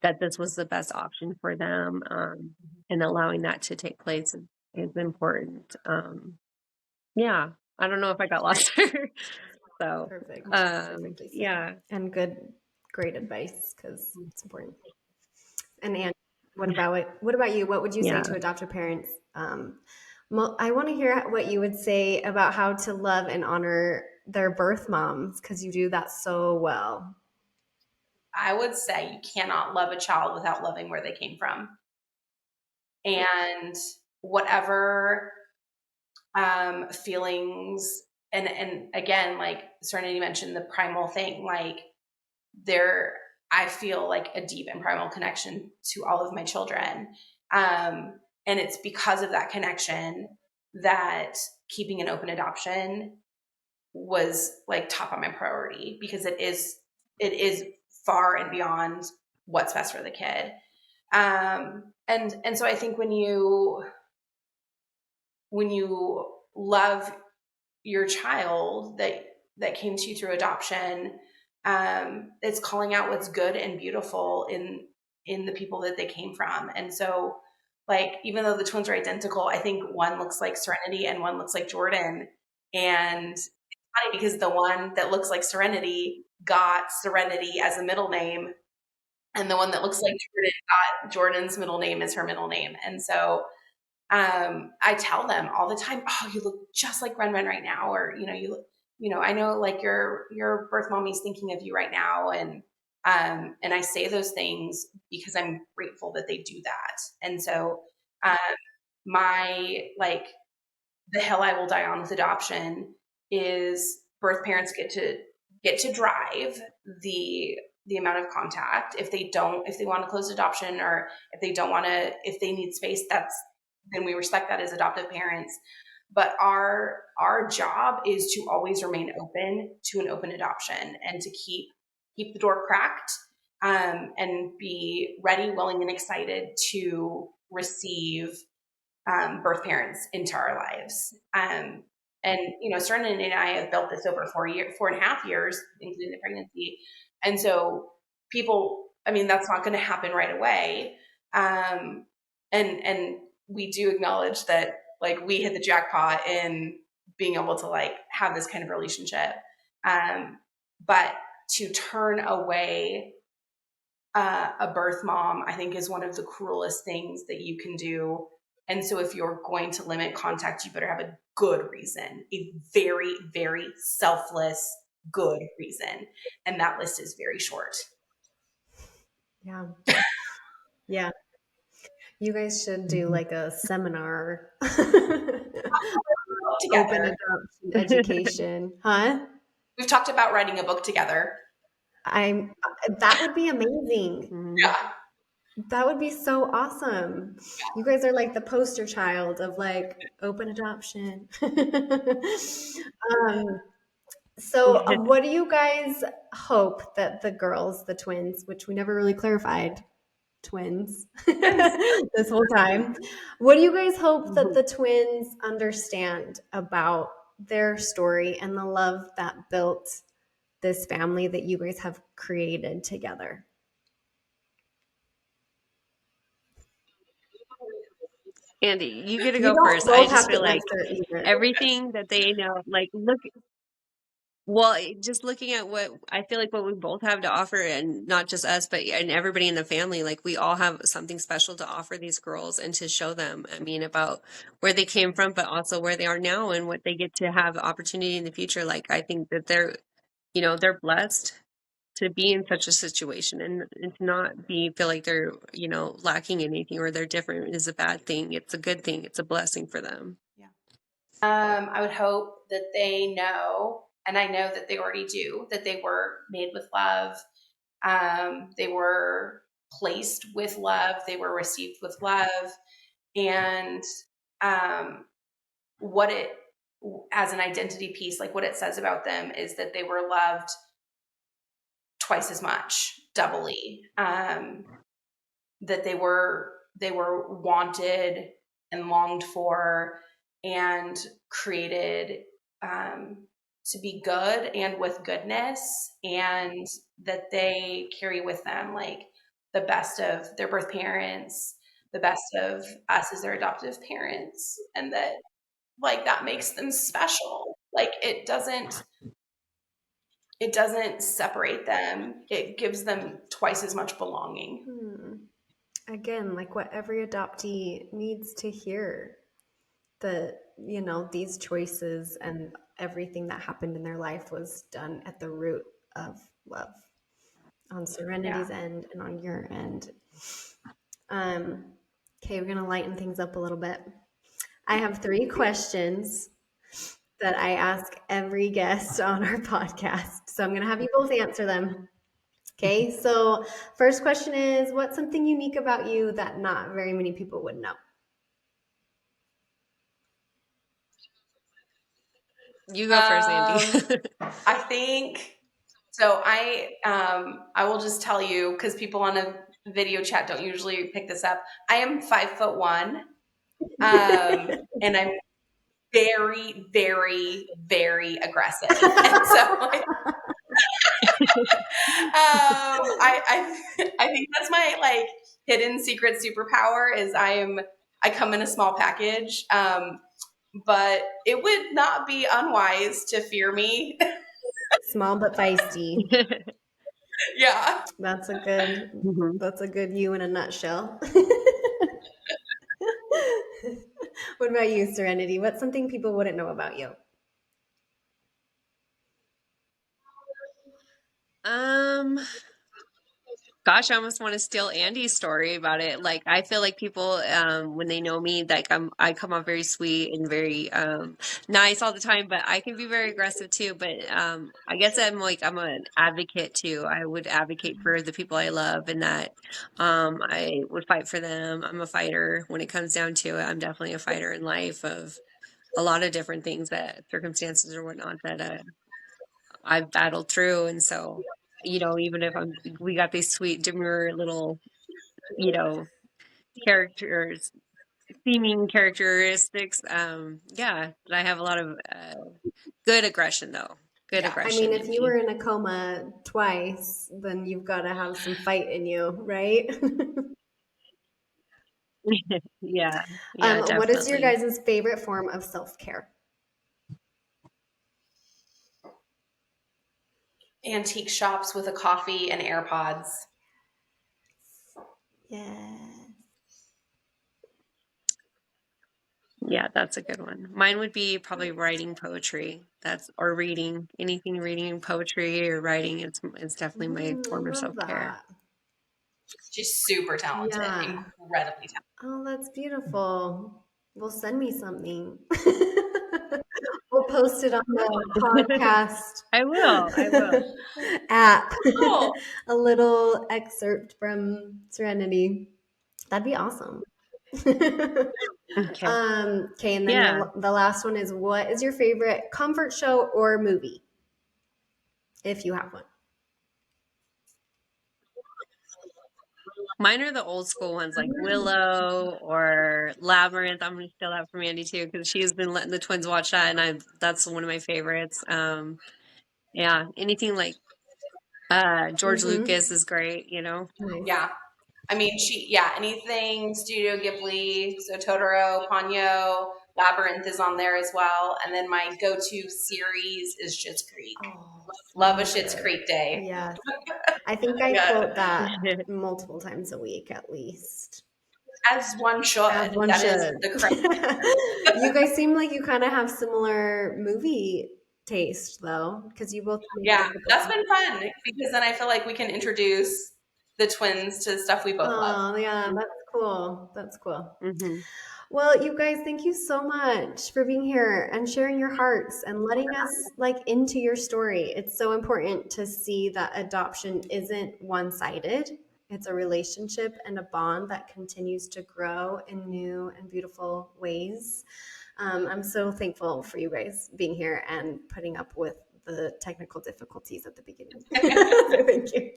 that this was the best option for them. And allowing that to take place is important. Yeah, I don't know if I got lost there. So, Perfect. Perfectly said. yeah. And great advice, because it's important. And Anne, what about you? What would you say to adoptive parents? I want to hear what you would say about how to love and honor their birth moms, because you do that so well. I would say you cannot love a child without loving where they came from. And whatever feelings, and again, like Serenity mentioned, the primal thing, like I feel like a deep and primal connection to all of my children. And it's because of that connection that keeping an open adoption was like top on my priority, because it is far and beyond what's best for the kid. And so I think when you love your child that came to you through adoption, it's calling out what's good and beautiful in the people that they came from. And so, like, even though the twins are identical, I think one looks like Serenity and one looks like Jordan. And it's funny because the one that looks like Serenity got Serenity as a middle name, and the one that looks like Jordan got Jordan's middle name as her middle name. And so I tell them all the time, "Oh, you look just like Ren right now," or you look, I know, like, your birth mommy's thinking of you right now, and I say those things because I'm grateful that they do that. And so um, my, like, the hill I will die on with adoption is birth parents get to drive the amount of contact. If they want to close adoption, or if they need space, then we respect that as adoptive parents. But our job is to always remain open to an open adoption, and to keep the door cracked, and be ready, willing, and excited to receive birth parents into our lives. And Serenity and I have built this over 4.5 years, including the pregnancy. And so that's not going to happen right away. And we do acknowledge that, like, we hit the jackpot in being able to, like, have this kind of relationship. But to turn away a birth mom, I think, is one of the cruelest things that you can do. And so if you're going to limit contact, you better have a good reason, a very, very selfless, good reason. And that list is very short. Yeah. Yeah. You guys should do like a seminar. Open adoption education. Huh? We've talked about writing a book together. That would be amazing. Yeah. That would be so awesome. You guys are like the poster child of, like, open adoption. So what do you guys hope that the twins, which we never really clarified, twins this whole time, what do you guys hope that the twins understand about their story and the love that built this family that you guys have created together? Andy, you get to You go don't first. I both just have to feel like answer either. everything that they know, like, look, Well, just looking at what I feel like what we both have to offer, and not just us, but and everybody in the family, like we all have something special to offer these girls and to show them, I mean, about where they came from, but also where they are now and what they get to have opportunity in the future. Like I think that they're blessed to be in such a situation, and to not feel like they're, lacking anything or they're different is a bad thing. It's a good thing. It's a blessing for them. Yeah. I would hope that they know, and I know that they already do, that they were made with love. They were placed with love. They were received with love. And um, what it, as an identity piece, like what it says about them is that they were loved twice as much, doubly. That they were wanted and longed for and created to be good and with goodness, and that they carry with them like the best of their birth parents, the best of us as their adoptive parents, and that like that makes them special. Like it doesn't separate them. It gives them twice as much belonging. Again, like what every adoptee needs to hear, that, these choices and everything that happened in their life was done at the root of love on Serenity's end and on your end. Okay, we're going to lighten things up a little bit. I have 3 questions that I ask every guest on our podcast. So I'm going to have you both answer them. Okay, so first question is, what's something unique about you that not very many people would know? You go first, Andie. I think so. I will just tell you, because people on a video chat don't usually pick this up. I am 5'1", and I'm very, very, very aggressive. And so I think that's my like hidden secret superpower is I come in a small package. But it would not be unwise to fear me. Small but feisty. Yeah. That's a good you in a nutshell. What about you, Serenity? What's something people wouldn't know about you? Gosh, I almost want to steal Andie's story about it. Like, I feel like people, when they know me, like I come off very sweet and very nice all the time, but I can be very aggressive too. But I guess I'm an advocate too. I would advocate for the people I love, and that I would fight for them. I'm a fighter when it comes down to it. I'm definitely a fighter in life of a lot of different things, that circumstances or whatnot that I've battled through. And so, even if we got these sweet, demure little, you know, characters, seeming characteristics. Yeah, but I have a lot of good aggression, though. Good Yeah. I mean, aggression if in you me. were in a coma twice, then you've got to have some fight in you, right? Yeah, What is your definitely. guys' favorite form of self-care? Antique shops with a coffee and AirPods. Yeah. Yeah, that's a good one. Mine would be probably writing poetry. Or reading, anything reading poetry or writing. It's definitely my I form of love self-care. that. She's super talented, Yeah. incredibly talented. Oh, that's beautiful. Well, send me something. We'll post it on the podcast I will. app. Cool. A little excerpt from Serenity. That'd be awesome. Okay, Okay. and then Yeah. the last one is, what is your favorite comfort show or movie, if you have one? Mine are the old school ones like Willow or Labyrinth. I'm gonna steal that from Andie too, because she's been letting the twins watch that, and that's one of my favorites. Yeah, anything like George Lucas is great, Nice. Yeah. I mean, anything Studio Ghibli, so Totoro, Ponyo, Labyrinth is on there as well. And then my go-to series is Schitt's Creek. Oh, Love a so Schitt's good. Creek day. Yes. I think I Yeah. quote that multiple times a week at least. As one should. As one That should. is the correct. You guys seem like you kind of have similar movie taste, though, because you both. Yeah, that's been fun because then I feel like we can introduce the twins to stuff we both love. Oh, yeah, that's cool. That's cool. Mm-hmm. Well, you guys, thank you so much for being here and sharing your hearts and letting us into your story. It's so important to see that adoption isn't one-sided. It's a relationship and a bond that continues to grow in new and beautiful ways. I'm so thankful for you guys being here and putting up with the technical difficulties at the beginning. So thank you.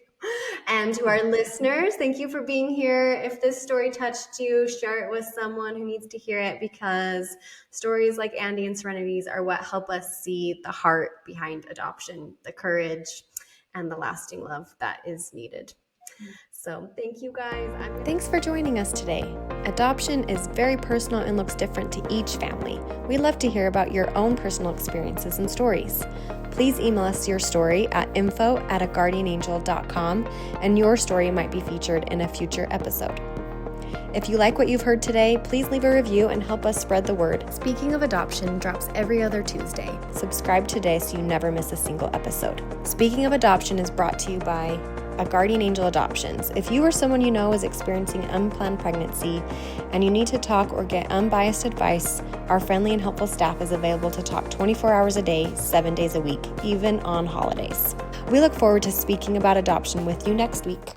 And to our listeners, thank you for being here. If this story touched you, share it with someone who needs to hear it, because stories like Andie and Serenity's are what help us see the heart behind adoption, the courage, and the lasting love that is needed. So thank you guys. Thanks for joining us today. Adoption is very personal and looks different to each family. We love to hear about your own personal experiences and stories. Please email us your story at info@aguardianangel.com, and your story might be featured in a future episode. If you like what you've heard today, please leave a review and help us spread the word. Speaking of Adoption drops every other Tuesday. Subscribe today so you never miss a single episode. Speaking of Adoption is brought to you by A Guardian Angel Adoptions. If you or someone you know is experiencing unplanned pregnancy and you need to talk or get unbiased advice, our friendly and helpful staff is available to talk 24 hours a day, 7 days a week, even on holidays. We look forward to speaking about adoption with you next week.